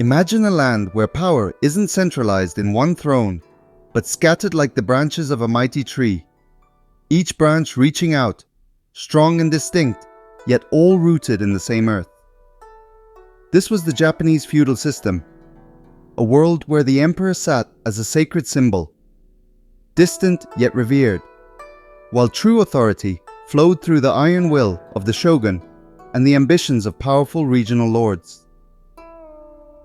Imagine a land where power isn't centralized in one throne, but scattered like the branches of a mighty tree, each branch reaching out, strong and distinct, yet all rooted in the same earth. This was the Japanese feudal system, a world where the emperor sat as a sacred symbol, distant yet revered, while true authority flowed through the iron will of the shogun and the ambitions of powerful regional lords.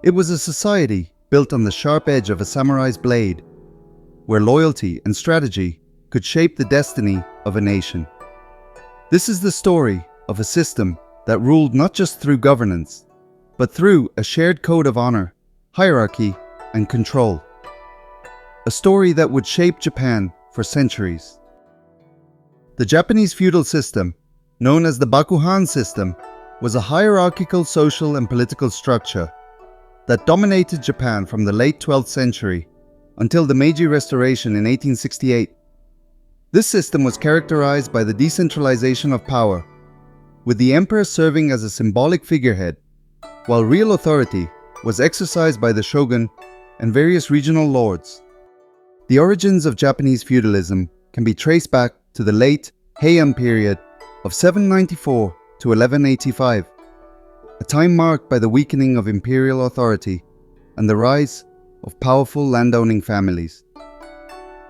It was a society built on the sharp edge of a samurai's blade, where loyalty and strategy could shape the destiny of a nation. This is the story of a system that ruled not just through governance, but through a shared code of honor, hierarchy, and control. A story that would shape Japan for centuries. The Japanese feudal system, known as the Bakuhan system, was a hierarchical social and political structure that dominated Japan from the late 12th century until the Meiji Restoration in 1868. This system was characterized by the decentralization of power, with the emperor serving as a symbolic figurehead, while real authority was exercised by the shogun and various regional lords. The origins of Japanese feudalism can be traced back to the late Heian period of 794 to 1185, a time marked by the weakening of imperial authority and the rise of powerful landowning families.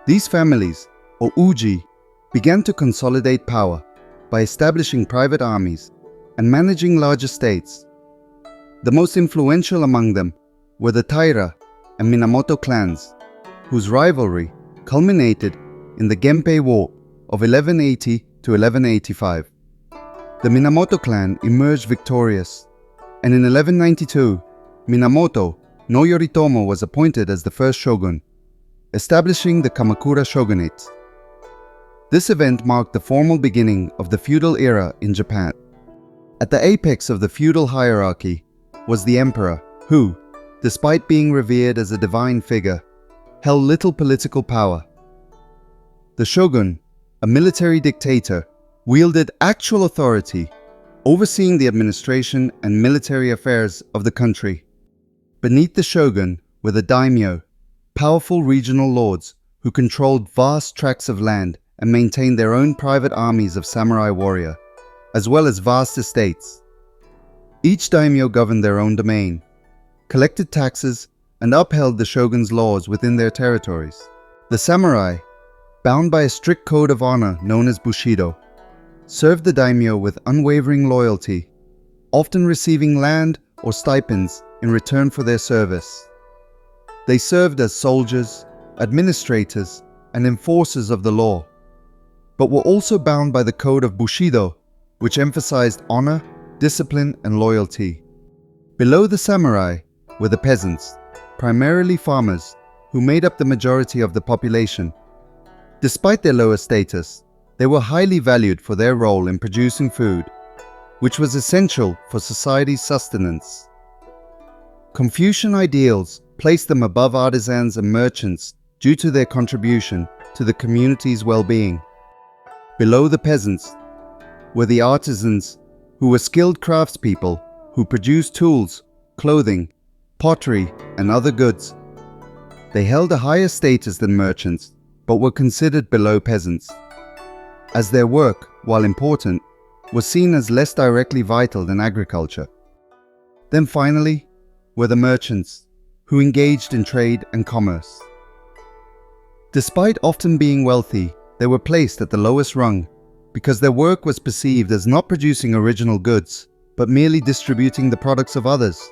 These families, or uji, began to consolidate power by establishing private armies and managing large estates. The most influential among them were the Taira and Minamoto clans, whose rivalry culminated in the Genpei War of 1180 to 1185. The Minamoto clan emerged victorious, and in 1192, Minamoto no Yoritomo was appointed as the first shogun, establishing the Kamakura shogunate. This event marked the formal beginning of the feudal era in Japan. At the apex of the feudal hierarchy was the emperor, who, despite being revered as a divine figure, held little political power. The shogun, a military dictator, wielded actual authority, overseeing the administration and military affairs of the country. Beneath the shogun were the daimyo, powerful regional lords who controlled vast tracts of land and maintained their own private armies of samurai warrior, as well as vast estates. Each daimyo governed their own domain, collected taxes, and upheld the shogun's laws within their territories. The samurai, bound by a strict code of honor known as bushido, served the daimyo with unwavering loyalty, often receiving land or stipends in return for their service. They served as soldiers, administrators, and enforcers of the law, but were also bound by the code of bushido, which emphasized honor, discipline, and loyalty. Below the samurai were the peasants, primarily farmers, who made up the majority of the population. Despite their lower status, they were highly valued for their role in producing food, which was essential for society's sustenance. Confucian ideals placed them above artisans and merchants due to their contribution to the community's well-being. Below the peasants were the artisans, who were skilled craftspeople who produced tools, clothing, pottery, and other goods. They held a higher status than merchants, but were considered below peasants, as their work, while important, was seen as less directly vital than agriculture. Then finally were the merchants, who engaged in trade and commerce. Despite often being wealthy, they were placed at the lowest rung because their work was perceived as not producing original goods, but merely distributing the products of others.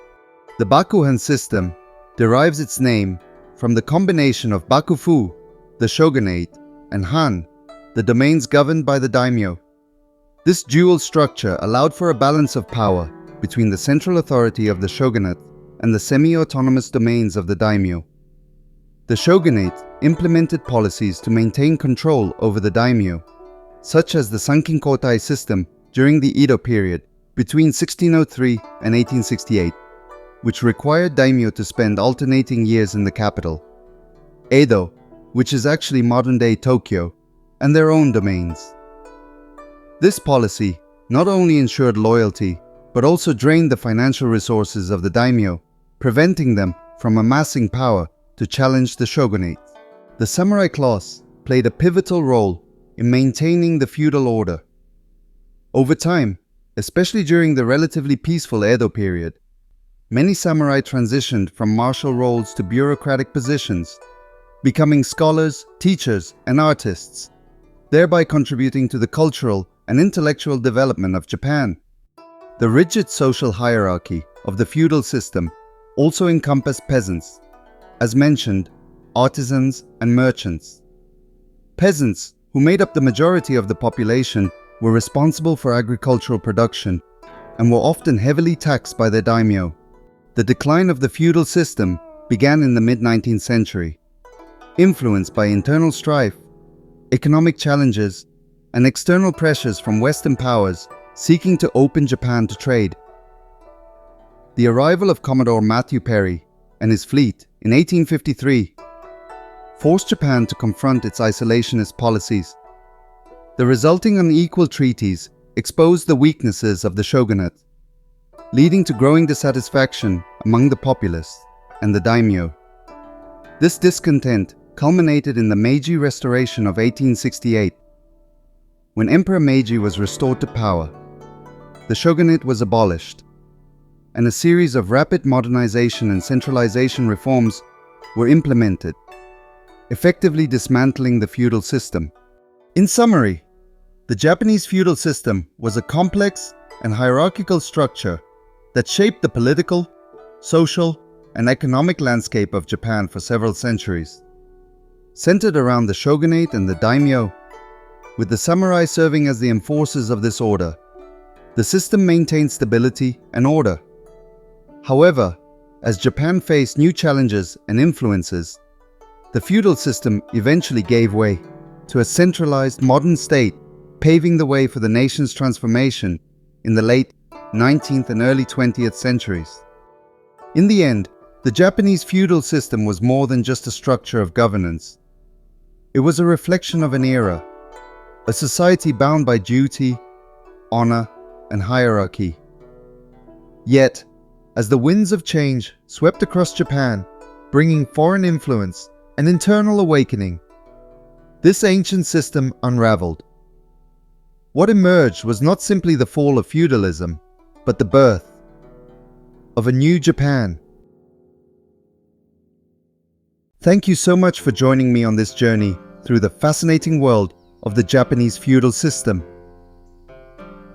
The Bakuhan system derives its name from the combination of Bakufu, the shogunate, and Han, the domains governed by the daimyo. This dual structure allowed for a balance of power between the central authority of the shogunate and the semi-autonomous domains of the daimyo. The shogunate implemented policies to maintain control over the daimyo, such as the Sankin-Kotai system during the Edo period between 1603 and 1868, which required daimyo to spend alternating years in the capital, Edo, which is actually modern-day Tokyo, and their own domains. This policy not only ensured loyalty, but also drained the financial resources of the daimyo preventing them from amassing power to challenge the shogunate. The samurai class played a pivotal role in maintaining the feudal order. Over time, especially during the relatively peaceful Edo period, many samurai transitioned from martial roles to bureaucratic positions, becoming scholars, teachers, and artists, thereby contributing to the cultural and intellectual development of Japan. The rigid social hierarchy of the feudal system also encompassed peasants, as mentioned, artisans and merchants. Peasants, who made up the majority of the population, were responsible for agricultural production and were often heavily taxed by their daimyo. The decline of the feudal system began in the mid-19th century, influenced by internal strife, economic challenges, and external pressures from Western powers seeking to open Japan to trade. The arrival of Commodore Matthew Perry and his fleet in 1853 forced Japan to confront its isolationist policies. The resulting unequal treaties exposed the weaknesses of the shogunate, leading to growing dissatisfaction among the populace and the daimyo. This discontent culminated in the Meiji Restoration of 1868. When Emperor Meiji was restored to power, the shogunate was abolished, and a series of rapid modernization and centralization reforms were implemented, effectively dismantling the feudal system. In summary, the Japanese feudal system was a complex and hierarchical structure that shaped the political, social, and economic landscape of Japan for several centuries. Centered around the shogunate and the daimyo, with the samurai serving as the enforcers of this order, the system maintained stability and order. However, as Japan faced new challenges and influences, the feudal system eventually gave way to a centralized modern state, paving the way for the nation's transformation in the late 19th and early 20th centuries. In the end, the Japanese feudal system was more than just a structure of governance. It was a reflection of an era, a society bound by duty, honor, and hierarchy. Yet, as the winds of change swept across Japan, bringing foreign influence and internal awakening, this ancient system unraveled. What emerged was not simply the fall of feudalism, but the birth of a new Japan. Thank you so much for joining me on this journey through the fascinating world of the Japanese feudal system.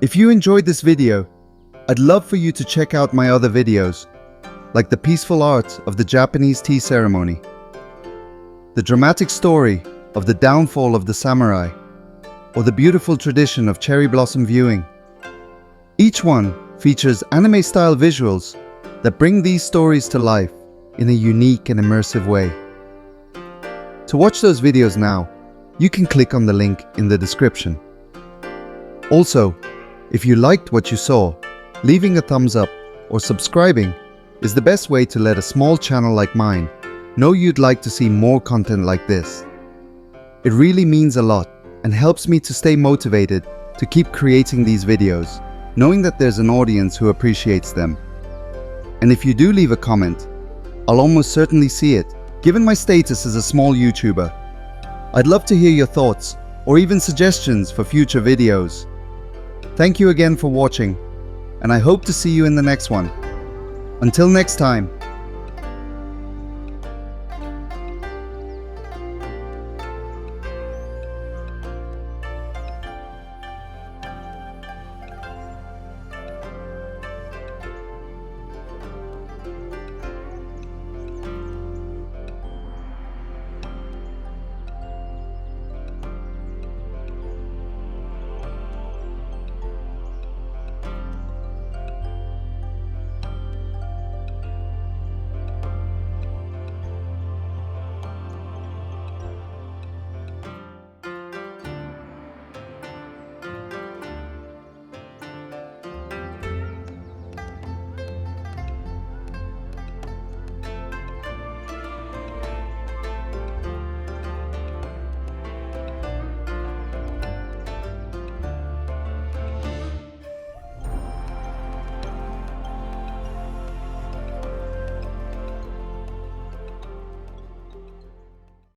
If you enjoyed this video, I'd love for you to check out my other videos, like the peaceful art of the Japanese tea ceremony, the dramatic story of the downfall of the samurai, or the beautiful tradition of cherry blossom viewing. Each one features anime-style visuals that bring these stories to life in a unique and immersive way. To watch those videos now, you can click on the link in the description. Also, if you liked what you saw, leaving a thumbs up or subscribing is the best way to let a small channel like mine know you'd like to see more content like this. It really means a lot and helps me to stay motivated to keep creating these videos, knowing that there's an audience who appreciates them. And if you do leave a comment, I'll almost certainly see it, given my status as a small YouTuber. I'd love to hear your thoughts or even suggestions for future videos. Thank you again for watching, and I hope to see you in the next one. Until next time,